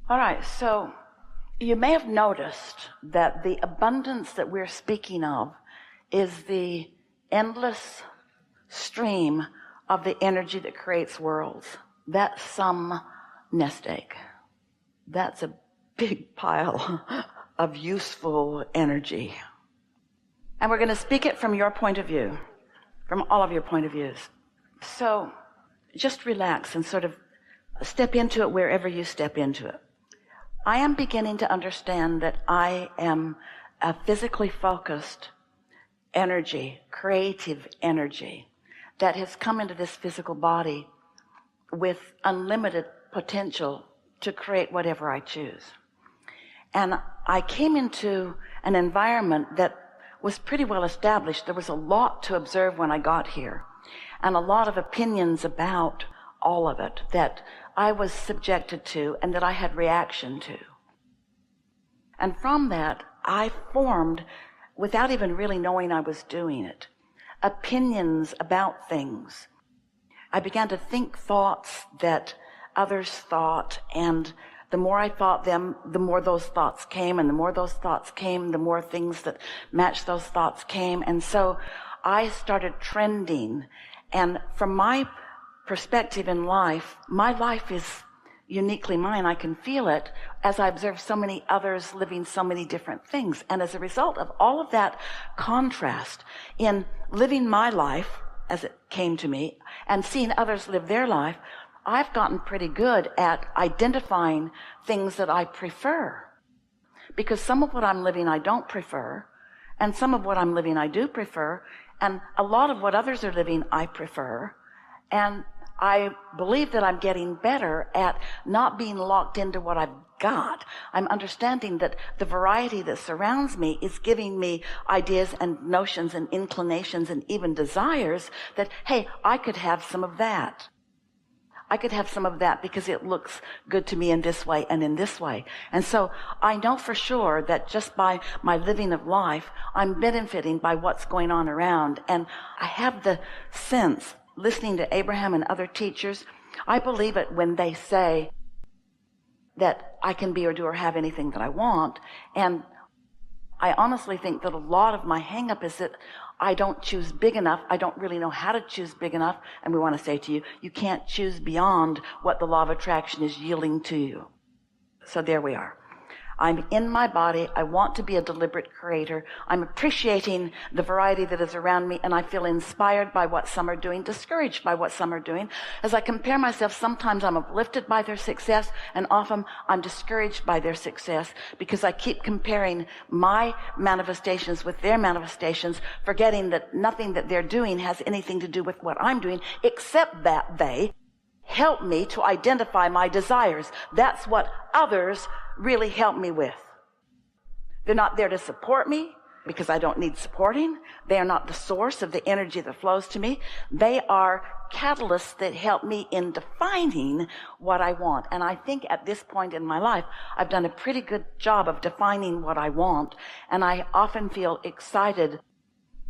All right, so you may have noticed that the abundance that we're speaking of is the endless stream of the energy that creates worlds. That's some nest egg. That's a big pile of useful energy. And we're going to speak it from your point of view, from all of your point of views. So just relax and sort of step into it wherever you step into it. I am beginning to understand that I am a physically focused energy, creative energy that has come into this physical body with unlimited potential to create whatever I choose. And I came into an environment that was pretty well established. There was a lot to observe when I got here, and a lot of opinions about all of it that I was subjected to and that I had reaction to. And from that, I formed, without even really knowing I was doing it, opinions about things. I began to think thoughts that others thought, and the more I thought them, the more those thoughts came, and the more those thoughts came, the more things that matched those thoughts came. And so I started trending. And from my perspective in life, my life is uniquely mine. I can feel it as I observe so many others living so many different things. And as a result of all of that contrast in living my life as it came to me and seeing others live their life, I've gotten pretty good at identifying things that I prefer. Because some of what I'm living I don't prefer, and some of what I'm living I do prefer, and a lot of what others are living I prefer. And I believe that I'm getting better at not being locked into what I've got. I'm understanding that the variety that surrounds me is giving me ideas and notions and inclinations and even desires that, hey, I could have some of that. I could have some of that because it looks good to me in this way and in this way. And so I know for sure that just by my living of life, I'm benefiting by what's going on around. And I have the sense, listening to Abraham and other teachers, I believe it when they say that I can be or do or have anything that I want. And I honestly think that a lot of my hang-up is that I don't choose big enough. I don't really know how to choose big enough. And we want to say to you, you can't choose beyond what the law of attraction is yielding to you. So there we are. I'm in my body. I want to be a deliberate creator. I'm appreciating the variety that is around me, and I feel inspired by what some are doing, discouraged by what some are doing. As I compare myself, sometimes I'm uplifted by their success, and often I'm discouraged by their success because I keep comparing my manifestations with their manifestations, forgetting that nothing that they're doing has anything to do with what I'm doing, except that they help me to identify my desires. That's what others really help me with. They're not there to support me because I don't need supporting. They are not the source of the energy that flows to me. They are catalysts that help me in defining what I want. And I think at this point in my life, I've done a pretty good job of defining what I want. And I often feel excited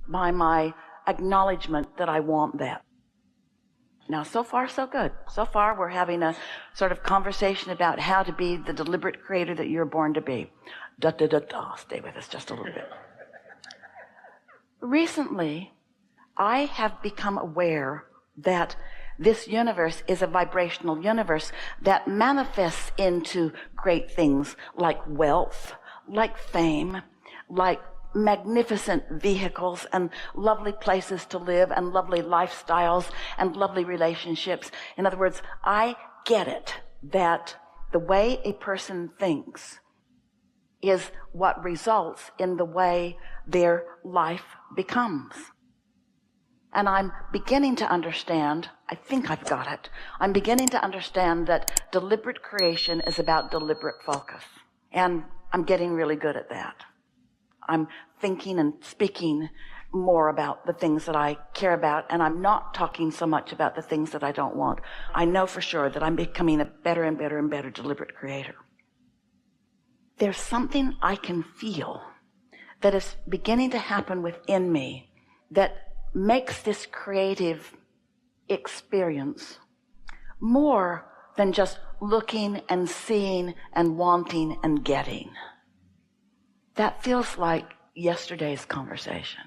by my acknowledgement that I want that. Now, so far, so good. So far, we're having a sort of conversation about how to be the deliberate creator that you're born to be. Stay with us just a little bit. Recently, I have become aware that this universe is a vibrational universe that manifests into great things like wealth, like fame, like magnificent vehicles and lovely places to live and lovely lifestyles and lovely relationships. In other words, I get it that the way a person thinks is what results in the way their life becomes. And I'm beginning to understand, I think I've got it, I'm beginning to understand that deliberate creation is about deliberate focus. And I'm getting really good at that. I'm thinking and speaking more about the things that I care about, and I'm not talking so much about the things that I don't want. I know for sure that I'm becoming a better and better and better deliberate creator. There's something I can feel that is beginning to happen within me that makes this creative experience more than just looking and seeing and wanting and getting. That feels like yesterday's conversation.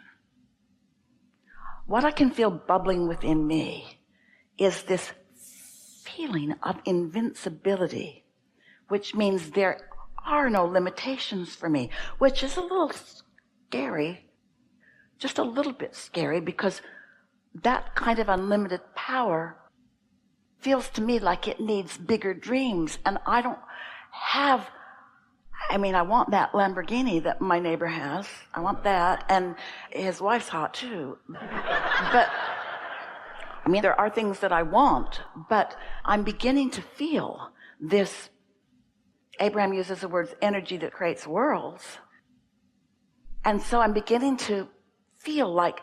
What I can feel bubbling within me is this feeling of invincibility, which means there are no limitations for me, which is a little scary, just a little bit scary, because that kind of unlimited power feels to me like it needs bigger dreams, and I don't have. I mean, I want that Lamborghini that my neighbor has. I want that, and his wife's hot too. But I mean, there are things that I want, but I'm beginning to feel this. Abraham uses the words energy that creates worlds. And so I'm beginning to feel like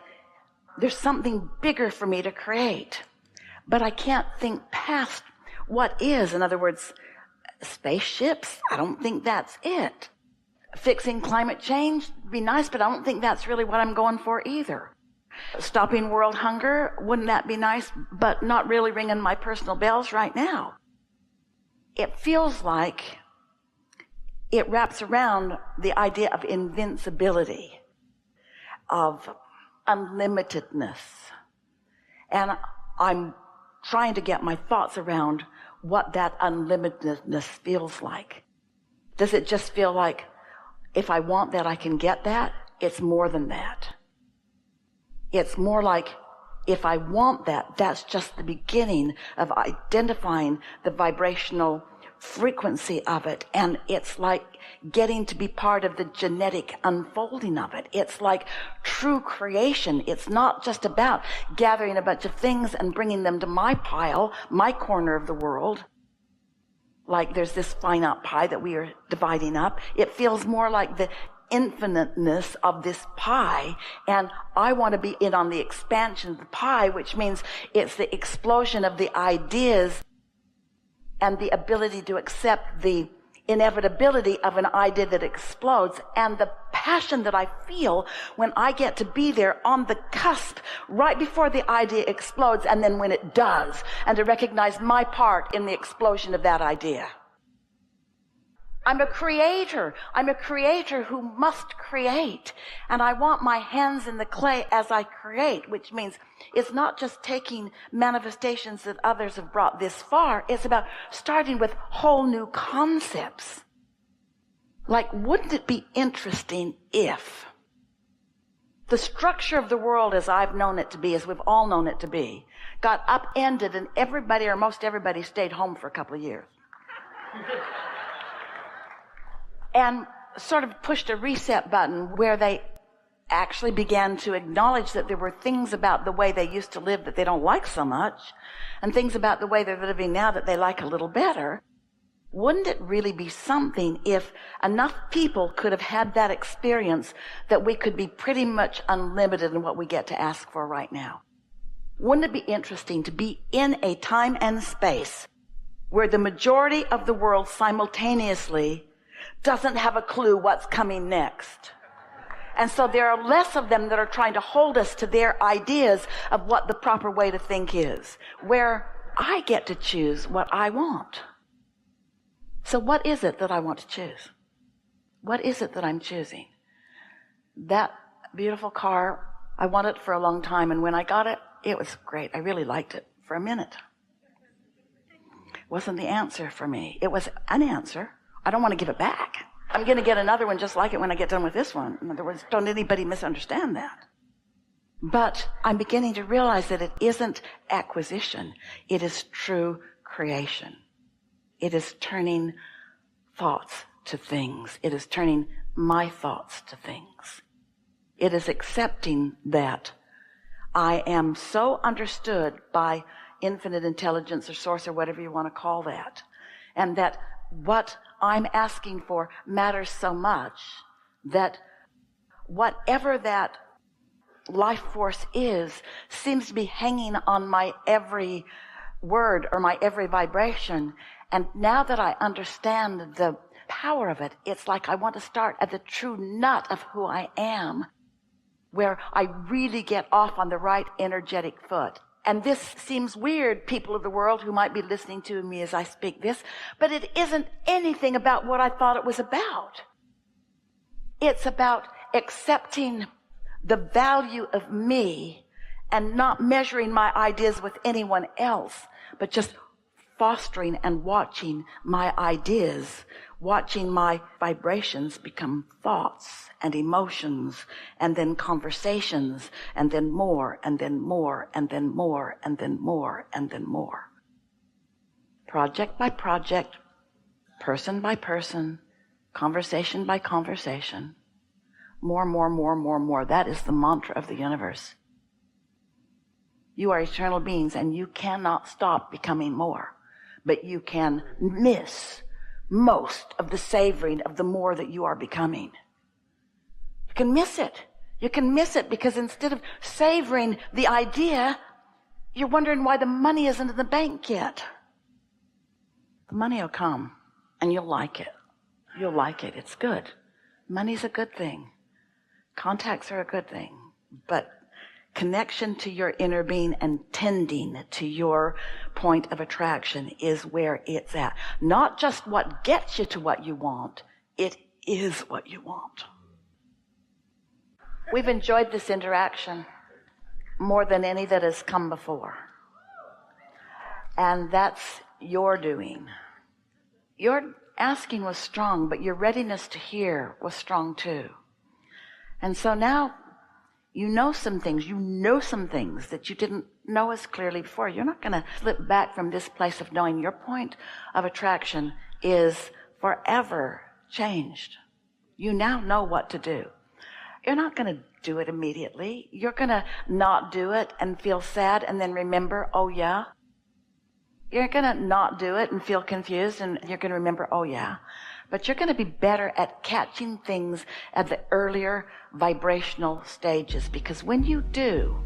there's something bigger for me to create. But I can't think past what is. In other words, spaceships, I don't think that's it. Fixing climate change would be nice, but I don't think that's really what I'm going for either. Stopping world hunger, wouldn't that be nice, but not really ringing my personal bells right now. It feels like it wraps around the idea of invincibility, of unlimitedness. And I'm trying to get my thoughts around what that unlimitedness feels like. Does it just feel like if I want that, I can get that? It's more than that. It's more like if I want that, that's just the beginning of identifying the vibrational frequency of it, and it's like getting to be part of the genetic unfolding of it. It's like true creation. It's not just about gathering a bunch of things and bringing them to my pile, my corner of the world. Like there's this finite pie that we are dividing up. It feels more like the infiniteness of this pie, and I want to be in on the expansion of the pie, which means it's the explosion of the ideas and the ability to accept the inevitability of an idea that explodes, and the passion that I feel when I get to be there on the cusp right before the idea explodes, and then when it does, and to recognize my part in the explosion of that idea. I'm a creator. I'm a creator who must create. And I want my hands in the clay as I create, which means it's not just taking manifestations that others have brought this far. It's about starting with whole new concepts. Like, wouldn't it be interesting if the structure of the world as I've known it to be, as we've all known it to be, got upended and everybody or most everybody stayed home for a couple of years? And sort of pushed a reset button where they actually began to acknowledge that there were things about the way they used to live that they don't like so much, and things about the way they're living now that they like a little better. Wouldn't it really be something if enough people could have had that experience that we could be pretty much unlimited in what we get to ask for right now? Wouldn't it be interesting to be in a time and space where the majority of the world simultaneously doesn't have a clue what's coming next? And so there are less of them that are trying to hold us to their ideas of what the proper way to think is, where I get to choose what I want. So what is it that I want to choose? What is it that I'm choosing? That beautiful car, I wanted it for a long time, and when I got it, it was great. I really liked it for a minute. It wasn't the answer for me. It was an answer. I don't want to give it back. I'm going to get another one just like it when I get done with this one. In other words, don't anybody misunderstand that. But I'm beginning to realize that it isn't acquisition. It is true creation. It is turning thoughts to things. It is turning my thoughts to things. It is accepting that I am so understood by infinite intelligence or source or whatever you want to call that, and that what I'm asking for matters so much that whatever that life force is seems to be hanging on my every word or my every vibration. And now that I understand the power of it, it's like I want to start at the true nut of who I am, where I really get off on the right energetic foot. And this seems weird, people of the world who might be listening to me as I speak this, but it isn't anything about what I thought it was about. It's about accepting the value of me and not measuring my ideas with anyone else, but just fostering and watching my ideas, watching my vibrations become thoughts and emotions, and then conversations, and then more, and then more, and then more, and then more, and then more. Project by project, person by person, conversation by conversation. More, more, more, more, more. That is the mantra of the universe. You are eternal beings, and you cannot stop becoming more. But you can miss most of the savoring of the more that you are becoming. You can miss it. You can miss it because instead of savoring the idea, you're wondering why the money isn't in the bank yet. The money will come, and you'll like it. You'll like it. It's good. Money's a good thing. Contacts are a good thing. But connection to your inner being and tending to your point of attraction is where it's at. Not just what gets you to what you want. It is what you want. We've enjoyed this interaction more than any that has come before. And that's your doing. Your asking was strong, but your readiness to hear was strong too. And so now you know some things that you didn't know as clearly before. You're not going to slip back from this place of knowing your point of attraction is forever changed. You now know what to do. You're not going to do it immediately. You're going to not do it and feel sad and then remember, oh yeah. You're going to not do it and feel confused and you're going to remember, oh yeah. But you're going to be better at catching things at the earlier vibrational stages, because when you do,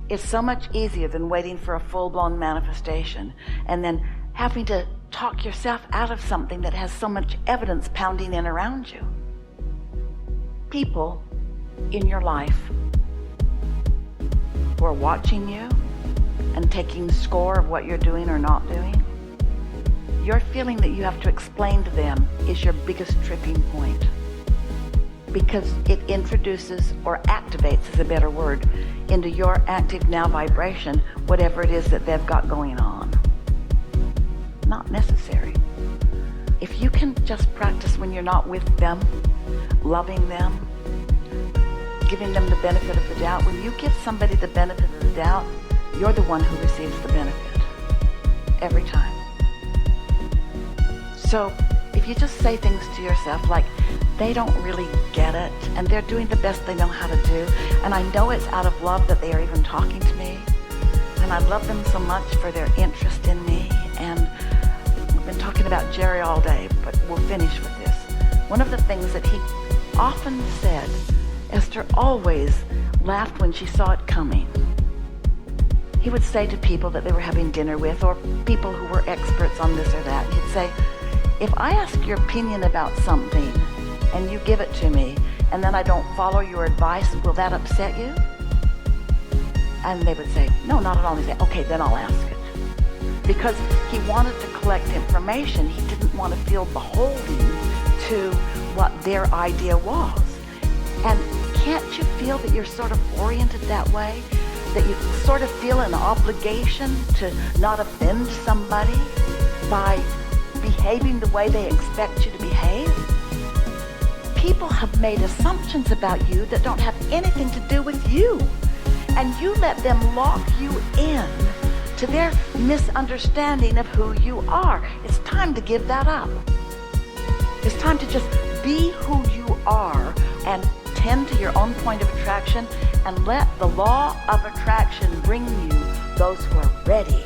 it's so much easier than waiting for a full-blown manifestation and then having to talk yourself out of something that has so much evidence pounding in around you. People in your life who are watching you and taking score of what you're doing or not doing, your feeling that you have to explain to them is your biggest tripping point, because it introduces or activates, is a better word, into your active now vibration whatever it is that they've got going on. Not necessary. If you can just practice when you're not with them, loving them, giving them the benefit of the doubt. When you give somebody the benefit of the doubt, you're the one who receives the benefit every time. So if you just say things to yourself like, they don't really get it, and they're doing the best they know how to do, and I know it's out of love that they are even talking to me, and I love them so much for their interest in me, and we've been talking about Jerry all day, but we'll finish with this. One of the things that he often said, Esther always laughed when she saw it coming. He would say to people that they were having dinner with, or people who were experts on this or that, he'd say, if I ask your opinion about something and you give it to me and then I don't follow your advice, will that upset you? And they would say, no, not at all. He'd say, okay, then I'll ask it. Because he wanted to collect information. He didn't want to feel beholden to what their idea was. And can't you feel that you're sort of oriented that way? That you sort of feel an obligation to not offend somebody by behaving the way they expect you to behave? People have made assumptions about you that don't have anything to do with you. And you let them lock you in to their misunderstanding of who you are. It's time to give that up. It's time to just be who you are and tend to your own point of attraction and let the law of attraction bring you those who are ready